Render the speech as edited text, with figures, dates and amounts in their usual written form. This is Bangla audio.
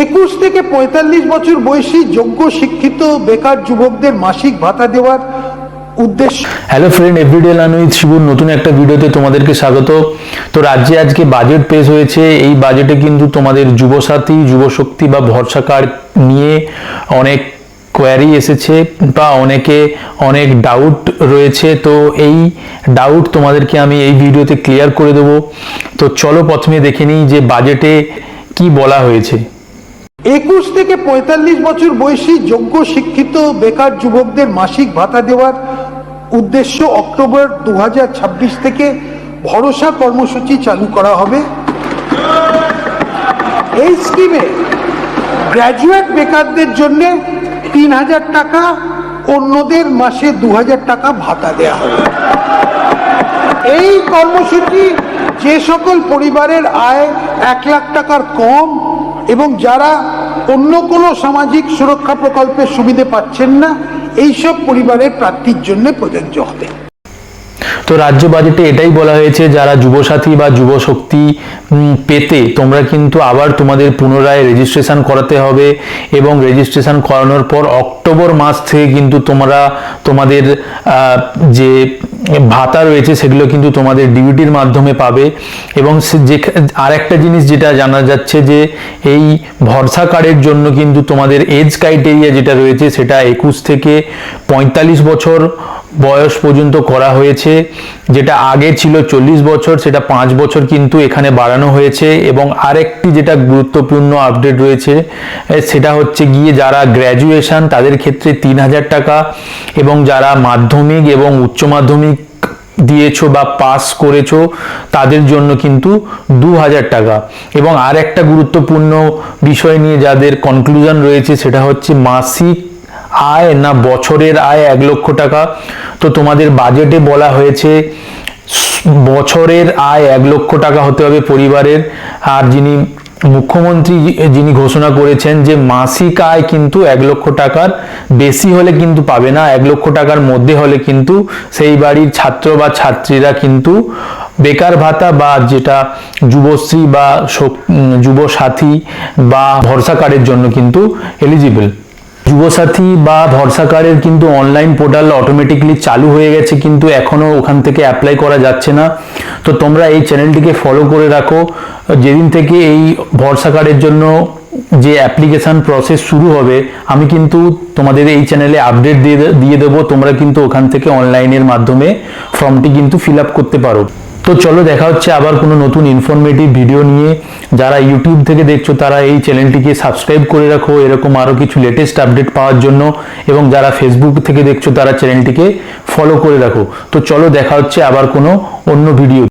21 থেকে 45 বছর বয়সী যোগ্য শিক্ষিত বেকার যুবকদের মাসিক ভাতা দেওয়ার উদ্দেশ্য। Hello friend, everyday learn with শিবুর নতুন একটা ভিডিওতে তোমাদেরকে স্বাগত। তো রাজ্যে আজকে বাজেট পেশ হয়েছে। এই বাজেটে কিন্তু তোমাদের যুবসাথী, যুবশক্তি বা ভরসা কার্ড নিয়ে অনেক কোয়ারি এসেছে বা অনেক ডাউট রয়েছে। তো এই ডাউট তোমাদেরকে আমি এই ভিডিওতে ক্লিয়ার করে দেবো। তো চলো প্রথমে দেখে নিই যে বাজেটে কি বলা হয়েছে। 21 থেকে 45 বছর বয়সী যোগ্য শিক্ষিত বেকার যুবকদের মাসিক ভাতা দেওয়ার উদ্দেশ্য অক্টোবর 2026 থেকে ভরসা কর্মসূচি চালু করা হবে। এই স্কিমে গ্র্যাজুয়েট বেকারদের জন্য 3000 টাকা, অন্যদের মাসে 2000 টাকা ভাতা দেওয়া হবে। এই কর্মসূচি যে সকল পরিবারের আয় 1 লাখ টাকার কম এবং যারা অন্য কোনো সামাজিক সুরক্ষা প্রকল্পের সুবিধা পাচ্ছেন না, এইসব পরিবারের প্রার্থীর জন্য প্রযোজ্য হবে। তো রাজ্য বাজেটে এটাই বলা হয়েছে, যারা যুবসাথী বা যুবশক্তি পেতে তোমরা কিন্তু আবার তোমাদের পুনরায় রেজিস্ট্রেশন করাতে হবে এবং রেজিস্ট্রেশন করানোর পর অক্টোবর মাস থেকে কিন্তু তোমরা তোমাদের যে ভাতা রয়েছে সেগুলো কিন্তু তোমাদের ডিবিটির মাধ্যমে পাবে। এবং যে আরেকটা জিনিস যেটা জানা যাচ্ছে যে এই ভরসা কার্ডের জন্য কিন্তু তোমাদের এজ ক্রাইটেরিয়া যেটা রয়েছে সেটা 21 থেকে 45 বছর বয়স পর্যন্ত করা হয়েছে। যেটা আগে ছিল 40 বছর, সেটা 5 বছর কিন্তু এখানে বাড়ানো হয়েছে। এবং আরেকটি যেটা গুরুত্বপূর্ণ আপডেট রয়েছে সেটা হচ্ছে গিয়ে যারা গ্র্যাজুয়েশন তাদের ক্ষেত্রে 3000 টাকা, এবং যারা মাধ্যমিক এবং উচ্চ মাধ্যমিক দিয়েছো বা পাস করেছো তাদের জন্য কিন্তু 2000 টাকা। এবং আর একটা গুরুত্বপূর্ণ বিষয় নিয়ে যাদের কনক্লুশন রয়েছে সেটা হচ্ছে মাসিক আয় না বছরের আয় 1 লক্ষ টাকা। তো তোমাদের বাজেটে বলা হয়েছে বছরের আয় 1 লক্ষ টাকা হতে হবে পরিবারের। আর মুখ্যমন্ত্রী যিনি ঘোষণা করেছেন যে মাসিক আয় কিন্তু 1 লক্ষ টাকার বেশি হলে কিন্তু পাবে না, 1 লক্ষ টাকার মধ্যে হলে কিন্তু সেই বাড়ির ছাত্র বা ছাত্রীরা কিন্তু বেকার ভাতা বা যেটা যুবশ্রী বা যুবসাথী বা ভরসা কার্ডের জন্য কিন্তু এলিজিবল। যুবসাথী বা ভরসা কার্ডের কিন্তু অনলাইন পোর্টাল অটোমেটিকলি চালু হয়ে গেছে, কিন্তু এখনো ওখান থেকে অ্যাপ্লাই করা যাচ্ছে না। তো তোমরা এই চ্যানেলটিকে ফলো করে রাখো। যেদিন থেকে এই ভরসা কার্ডের জন্য যে অ্যাপ্লিকেশন প্রসেস শুরু হবে আমি কিন্তু তোমাদের এই চ্যানেলে আপডেট দিয়ে দেবো। তোমরা কিন্তু ওখান থেকে অনলাইনের মাধ্যমে ফর্মটি কিন্তু ফিল আপ করতে পারো। তো চলো দেখা হচ্ছে আবার কোনো নতুন ইনফরমেটিভ ভিডিও নিয়ে। যারা ইউটিউব থেকে দেখছো তারা এই চ্যানেলটিকে সাবস্ক্রাইব করে রাখো এরকম আরও কিছু লেটেস্ট আপডেট পাওয়ার জন্য, এবং যারা ফেসবুক থেকে দেখছো তারা চ্যানেলটিকে ফলো করে রাখো। তো চলো দেখা হচ্ছে আবার কোনো অন্য ভিডিও।